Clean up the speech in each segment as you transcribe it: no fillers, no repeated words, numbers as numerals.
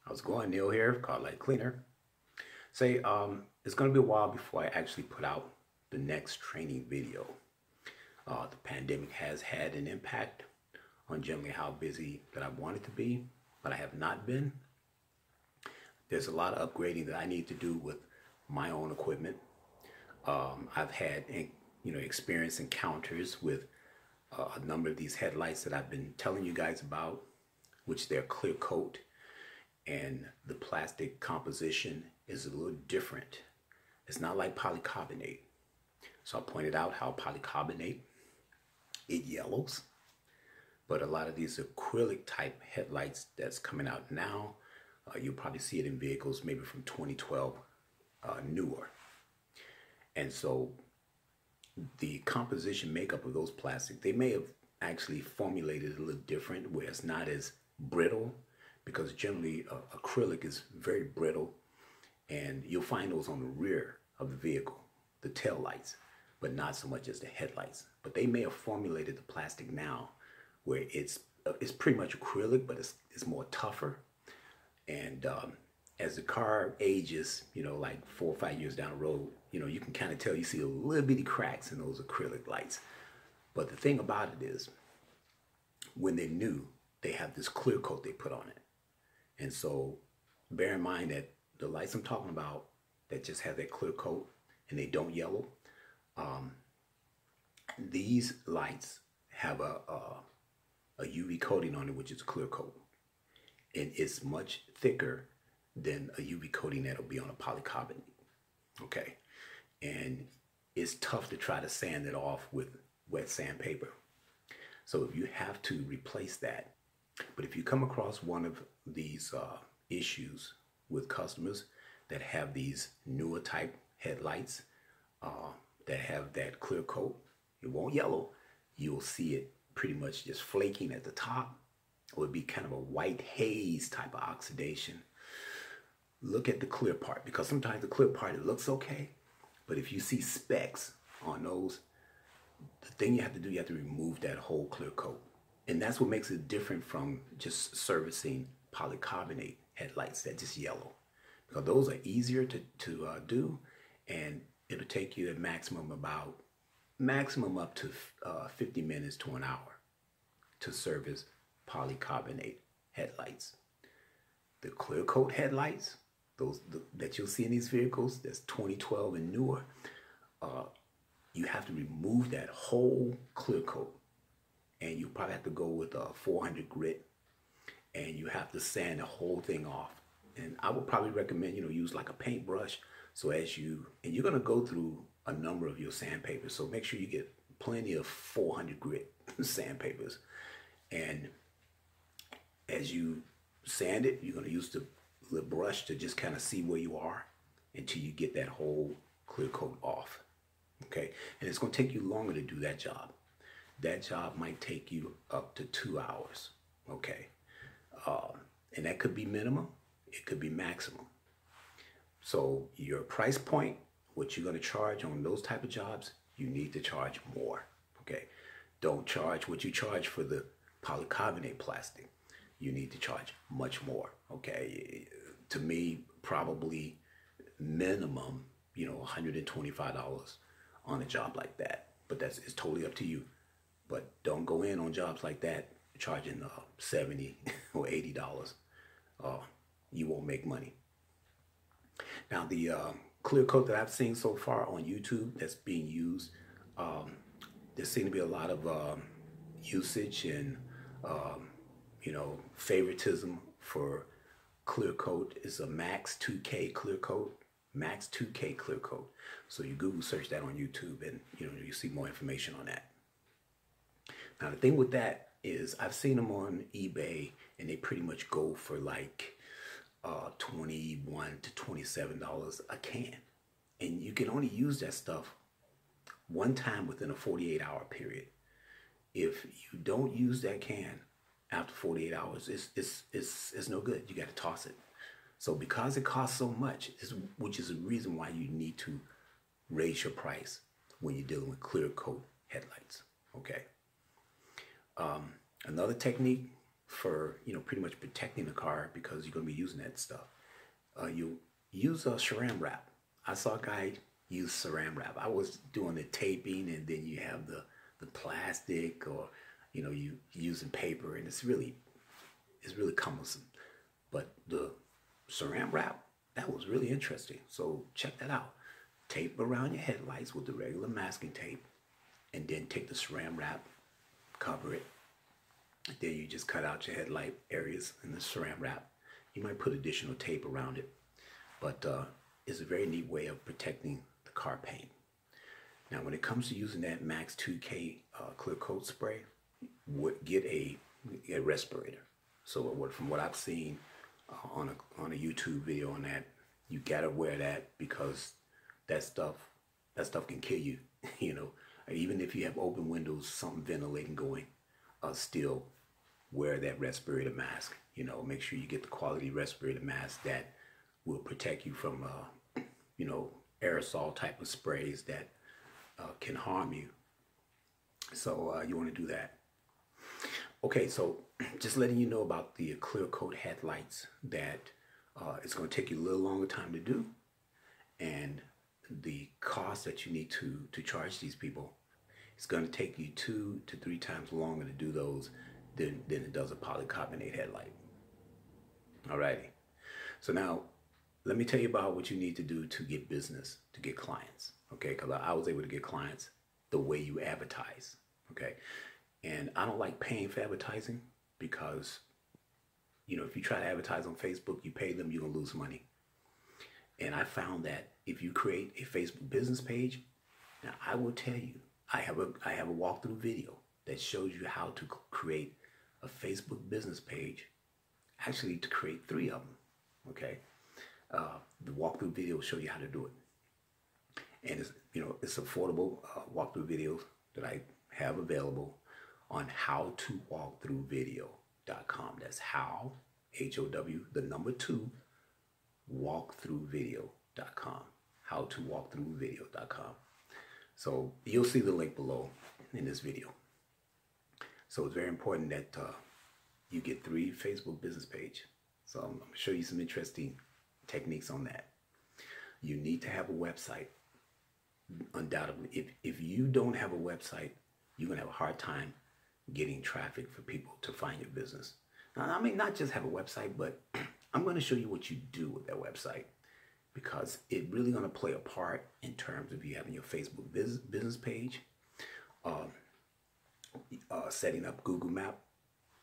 How's it going? Neil here, Carlight Cleaner. Say, it's going to be a while before I actually put out the next training video. The pandemic has had an impact on generally how busy that I wanted to be, but I have not been. There's a lot of upgrading that I need to do with my own equipment. I've had, experience encounters with a number of these headlights that I've been telling you guys about, which they're clear coat, and the plastic composition is a little different. It's not like polycarbonate. So I pointed out how polycarbonate, it yellows, but a lot of these acrylic type headlights that's coming out now, you'll probably see it in vehicles maybe from 2012 newer. And so the composition makeup of those plastics, they may have actually formulated it a little different where it's not as brittle, because generally acrylic is very brittle, and you'll find those on the rear of the vehicle, the tail lights, but not so much as the headlights. But they may have formulated the plastic now where it's pretty much acrylic, but it's more tougher. And as the car ages, like 4 or 5 years down the road, you can kind of tell, you see a little bitty cracks in those acrylic lights. But the thing about it is, when they're new, they have this clear coat they put on it. And so bear in mind that the lights I'm talking about that just have that clear coat and they don't yellow, these lights have a UV coating on it, which is a clear coat. And it's much thicker than a UV coating that'll be on a polycarbonate. Okay. And it's tough to try to sand it off with wet sandpaper. So if you have to replace that, but if you come across one of these issues with customers that have these newer type headlights that have that clear coat, it won't yellow. You'll see it pretty much just flaking at the top. It would be kind of a white haze type of oxidation. Look at the clear part, because sometimes the clear part, it looks okay, but if you see specks on those, the thing you have to do, you have to remove that whole clear coat. And that's what makes it different from just servicing polycarbonate headlights that just yellow. Because those are easier to do, and it'll take you at maximum up to 50 minutes to an hour to service polycarbonate headlights. The clear coat headlights, that you'll see in these vehicles, that's 2012 and newer, you have to remove that whole clear coat. And you probably have to go with a 400 grit, and you have to sand the whole thing off. And I would probably recommend, use like a paintbrush. So and you're going to go through a number of your sandpapers. So make sure you get plenty of 400 grit sandpapers. And as you sand it, you're going to use the brush to just kind of see where you are until you get that whole clear coat off. Okay. And it's going to take you longer to do that job. That job might take you up to 2 hours, okay? And that could be minimum, it could be maximum. So your price point, what you're gonna charge on those type of jobs, you need to charge more, okay? Don't charge what you charge for the polycarbonate plastic. You need to charge much more, okay? To me, probably minimum, $125 on a job like that. But it's totally up to you. But don't go in on jobs like that charging $70 or $80. You won't make money. Now, the clear coat that I've seen so far on YouTube that's being used, there seems to be a lot of usage and favoritism for clear coat. Is a Max 2K clear coat. Max 2K clear coat. So you Google search that on YouTube, and you see more information on that. Now, the thing with that is I've seen them on eBay, and they pretty much go for like $21 to $27 a can. And you can only use that stuff one time within a 48-hour period. If you don't use that can after 48 hours, it's no good. You got to toss it. So because it costs so much, which is a reason why you need to raise your price when you're dealing with clear coat headlights, okay? Another technique for, pretty much protecting the car because you're going to be using that stuff. You use a saran wrap. I saw a guy use saran wrap. I was doing the taping, and then you have the plastic, or you using paper, and it's really cumbersome. But the saran wrap, that was really interesting. So check that out. Tape around your headlights with the regular masking tape, and then take the saran wrap, cover it. Then you just cut out your headlight areas in the saran wrap. You might put additional tape around it, but it's a very neat way of protecting the car paint. Now, when it comes to using that Max 2K clear coat spray, get a respirator. So from what I've seen on a YouTube video on that, you gotta wear that because that stuff can kill you. Even if you have open windows, something ventilating going, still wear that respirator mask. Make sure you get the quality respirator mask that will protect you from aerosol type of sprays that can harm you. So you want to do that. Okay, so just letting you know about the clear coat headlights, that it's going to take you a little longer time to do, and the cost that you need to charge these people, it's going to take you 2 to 3 times longer to do those than it does a polycarbonate headlight. Alrighty. So now let me tell you about what you need to do to get business, to get clients. Okay, because I was able to get clients the way you advertise. Okay, and I don't like paying for advertising because if you try to advertise on Facebook, you pay them, you're gonna lose money. And I found that if you create a Facebook business page, now I will tell you, I have a walkthrough video that shows you how to create a Facebook business page. Actually, to create 3 of them. Okay, the walkthrough video will show you how to do it, and it's affordable walkthrough videos that I have available on howtowalkthroughvideo.com. That's how, HOW, the number 2, walkthroughvideo.com. howtowalkthroughvideo.com. So you'll see the link below in this video. So it's very important that you get 3 Facebook business page. So I'm going to show you some interesting techniques on that. You need to have a website. Undoubtedly, if you don't have a website, you're going to have a hard time getting traffic for people to find your business. Now, I mean, not just have a website, but I'm going to show you what you do with that website, because it's really going to play a part in terms of you having your Facebook business page, setting up Google Map.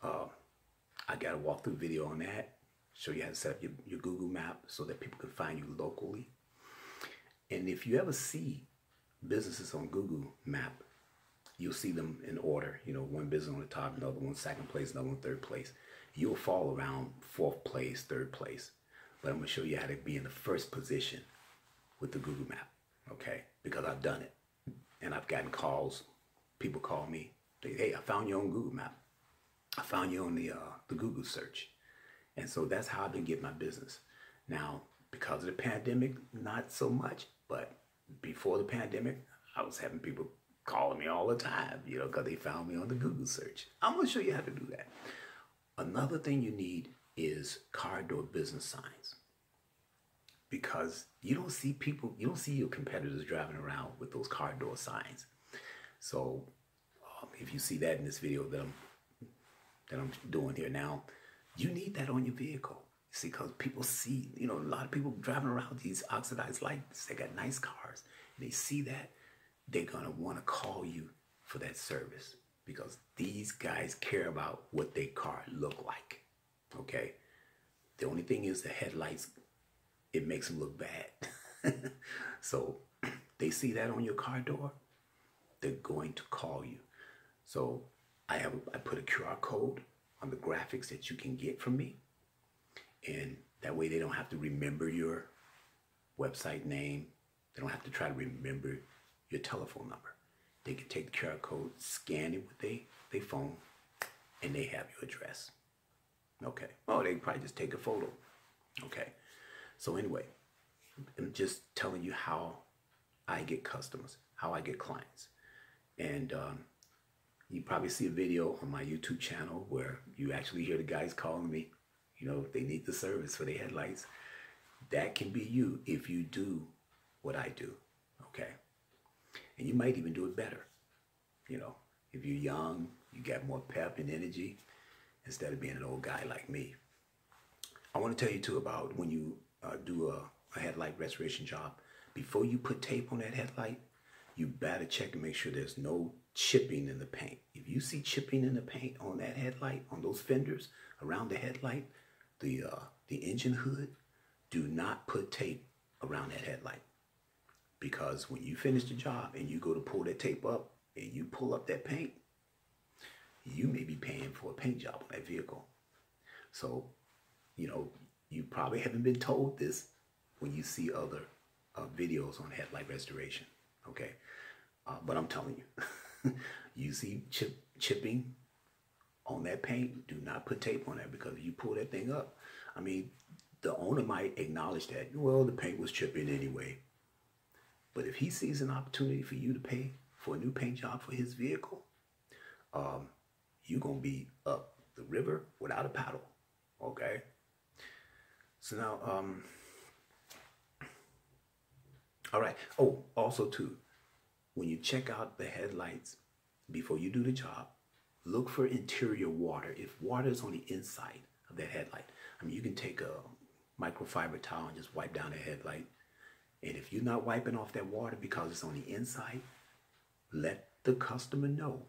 I got a walkthrough video on that, show you how to set up your Google Map so that people can find you locally. And if you ever see businesses on Google Map, you'll see them in order. One business on the top, another one second place, another one third place. You'll fall around 4th place, 3rd place. But I'm going to show you how to be in the 1st position with the Google Map, okay? Because I've done it. And I've gotten calls. People call me. They say, hey, I found you on Google Map. I found you on the Google search. And so that's how I've been getting my business. Now, because of the pandemic, not so much. But before the pandemic, I was having people calling me all the time, because they found me on the Google search. I'm going to show you how to do that. Another thing you need is car door business signs, because you don't see your competitors driving around with those car door signs. So if you see that in this video that I'm doing here now, you need that on your vehicle. See, because people see, a lot of people driving around with these oxidized lights. They got nice cars. And they see that, they're going to want to call you for that service, because these guys care about what their car look like. Okay? The only thing is the headlights, it makes them look bad. So they see that on your car door, they're going to call you. So I put a QR code on the graphics that you can get from me. And that way they don't have to remember your website name. They don't have to try to remember your telephone number. They can take the QR code, scan it with their phone, and they have your address. Okay. Oh, they can probably just take a photo. Okay. So anyway, I'm just telling you how I get customers, how I get clients. And You probably see a video on my YouTube channel where you actually hear the guys calling me. You know, they need the service for their headlights. That can be you if you do what I do, okay? And you might even do it better. You know, if you're young, you got more pep and energy instead of being an old guy like me. I want to tell you too about when you do a headlight restoration job, before you put tape on that headlight, you better check and make sure there's no chipping in the paint. If you see chipping in the paint on that headlight, on those fenders around the headlight, the engine hood, do not put tape around that headlight. Because when you finish the job and you go to pull that tape up and you pull up that paint, you may be paying for a paint job on that vehicle. So, you know, you probably haven't been told this when you see other videos on headlight restoration, okay? But I'm telling you, you see chipping on that paint, do not put tape on that, because if you pull that thing up, I mean, the owner might acknowledge that, well, the paint was chipping anyway. But if he sees an opportunity for you to pay for a new paint job for his vehicle, you're going to be up the river without a paddle, okay? So now, all right. Oh, also too, when you check out the headlights before you do the job, look for interior water. If water is on the inside of that headlight, I mean, you can take a microfiber towel and just wipe down the headlight. And if you're not wiping off that water because it's on the inside, let the customer know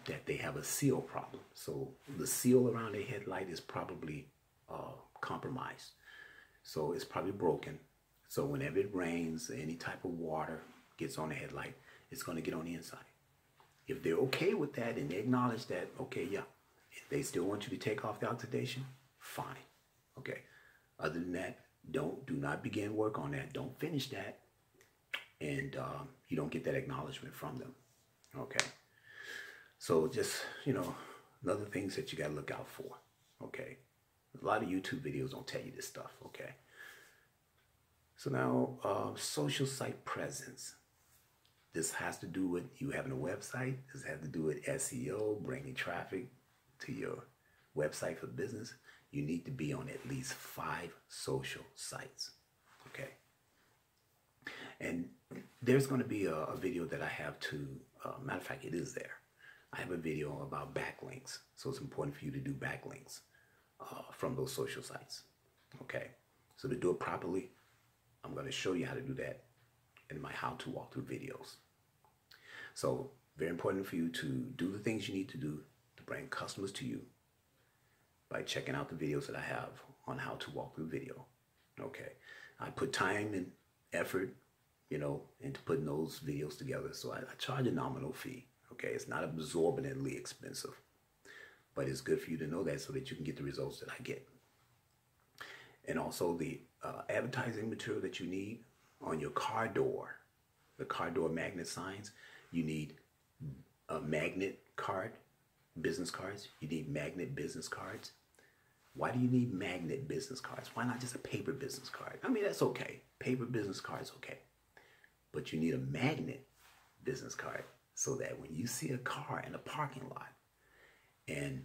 that they have a seal problem. So the seal around their headlight is probably compromised. So it's probably broken. So whenever it rains, any type of water gets on the headlight, it's going to get on the inside. If they're okay with that and they acknowledge that, okay, yeah, if they still want you to take off the oxidation, fine. Okay. Other than that, do not begin work on that. Don't finish that. And you don't get that acknowledgement from them. Okay. So just, you know, other things that you got to look out for. Okay. A lot of YouTube videos don't tell you this stuff. Okay. So now, social site presence. This has to do with you having a website. This has to do with SEO, bringing traffic to your website for business. You need to be on at least 5 social sites, okay? And there's going to be a video that I have to, matter of fact, it is there. I have a video about backlinks. So it's important for you to do backlinks from those social sites, okay? So to do it properly, I'm going to show you how to do that in my how-to walkthrough videos. So very important for you to do the things you need to do to bring customers to you by checking out the videos that I have on how to walk through video. Okay. I put time and effort, you know, into putting those videos together. So I charge a nominal fee. Okay. It's not absorbently expensive, but it's good for you to know that so that you can get the results that I get. And also the advertising material that you need on your car door, the car door magnet signs, you need a magnet card, business cards. You need magnet business cards. Why do you need magnet business cards? Why not just a paper business card? I mean, that's okay. Paper business card's okay. But you need a magnet business card so that when you see a car in a parking lot and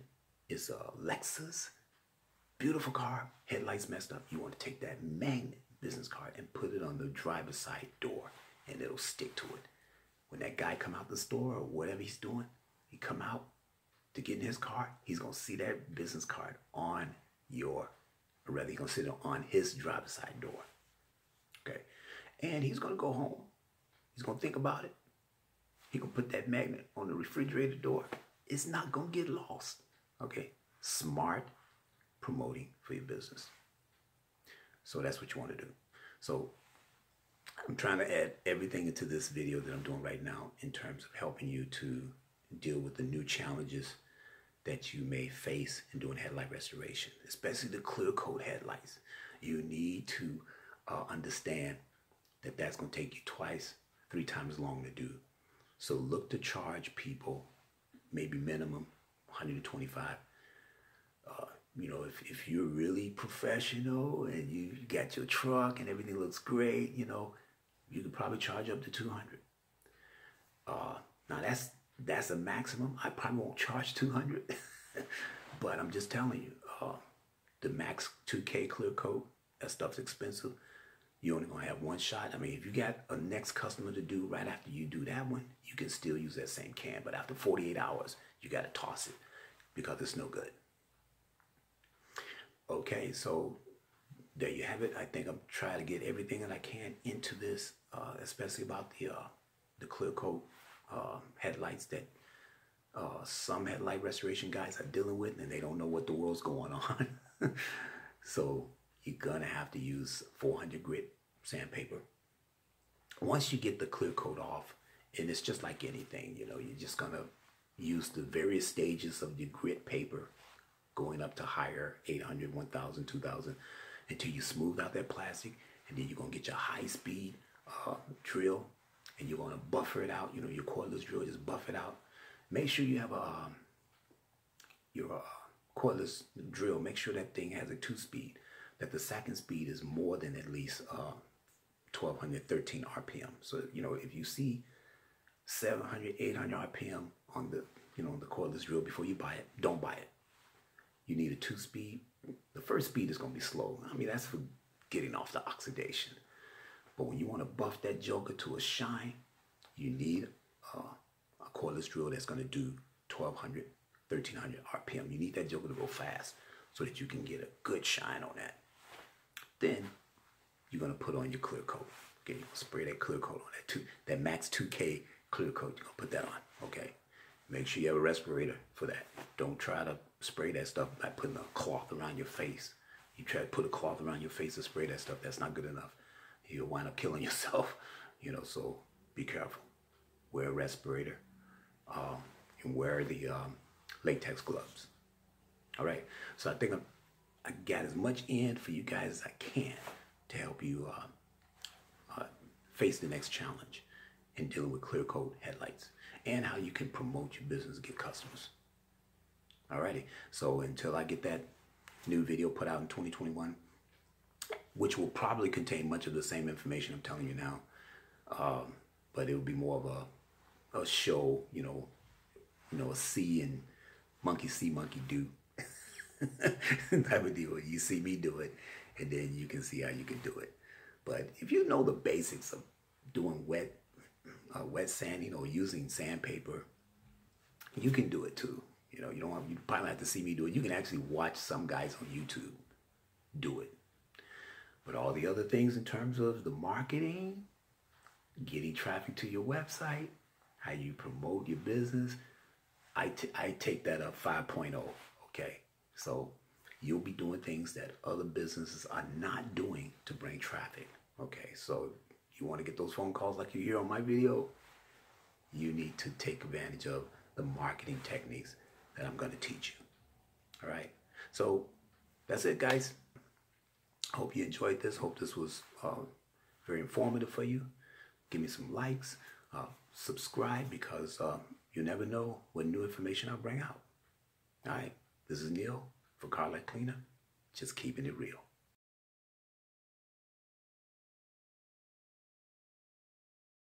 it's a Lexus, beautiful car, headlights messed up, you want to take that magnet business card and put it on the driver's side door and it'll stick to it. When that guy come out the store or whatever he's doing, he come out to get in his car, he's going to see that business card on your, or rather he's going to sit on his driver's side door. Okay. And he's going to go home. He's going to think about it. He going to put that magnet on the refrigerator door. It's not going to get lost. Okay. Smart promoting for your business. So that's what you want to do. So I'm trying to add everything into this video that I'm doing right now in terms of helping you to deal with the new challenges that you may face in doing headlight restoration, especially the clear coat headlights. You need to understand that that's going to take you 2-3 times long to do. So look to charge people maybe minimum $125. You know, if you're really professional and you got your truck and everything looks great, you know, you could probably charge up to $200. Now that's a maximum. I probably won't charge 200, but I'm just telling you, the max 2K clear coat, that stuff's expensive. You're only gonna have one shot. I mean, if you got a next customer to do right after you do that one, you can still use that same can. But after 48 hours, you gotta toss it because it's no good. Okay, so there you have it. I think I'm trying to get everything that I can into this, especially about the clear coat headlights that some headlight restoration guys are dealing with, and they don't know what the world's going on. So you're gonna have to use 400 grit sandpaper. Once you get the clear coat off, and it's just like anything, you know, you're just gonna use the various stages of the grit paper, going up to higher 800, 1000, 2000, until you smooth out that plastic, and then you're gonna get your high-speed drill, and you're gonna buffer it out. You know, your cordless drill, just buff it out. Make sure you have your cordless drill. Make sure that thing has a 2-speed, that the second speed is more than at least 1213 RPM. So, you know, if you see 700, 800 RPM on the, you know, the cordless drill before you buy it, don't buy it. You need a 2-speed. The first speed is going to be slow. I mean, that's for getting off the oxidation. But when you want to buff that joker to a shine, you need a cordless drill that's going to do 1200, 1300 RPM. You need that joker to go fast so that you can get a good shine on that. Then you're going to put on your clear coat. Okay, you're going to spray that clear coat on that max 2K clear coat. You're going to put that on. Okay, make sure you have a respirator for that. Don't try to spray that stuff by putting a cloth around your face. You try to put a cloth around your face to spray that stuff, that's not good enough. You'll wind up killing yourself, you know, so be careful. Wear a respirator and wear the latex gloves. All right, so I think I got as much in for you guys as I can to help you face the next challenge in dealing with clear coat headlights and how you can promote your business, get customers. Alrighty, so until I get that new video put out in 2021, which will probably contain much of the same information I'm telling you now, but it will be more of a show, you know, a see and monkey see, monkey do type of deal. You see me do it, and then you can see how you can do it. But if you know the basics of doing wet sanding or using sandpaper, you can do it too. You know, you probably have to see me do it. You can actually watch some guys on YouTube do it. But all the other things in terms of the marketing, getting traffic to your website, how you promote your business, I take that up 5.0, okay? So you'll be doing things that other businesses are not doing to bring traffic, okay? So if you want to get those phone calls like you hear on my video, you need to take advantage of the marketing techniques that I'm going to teach you, all right? So that's it, guys. Hope you enjoyed this. Hope this was very informative for you. Give me some likes. Subscribe, because you never know what new information I'll bring out. All right. This is Neil for Car Light Cleaner. Just keeping it real.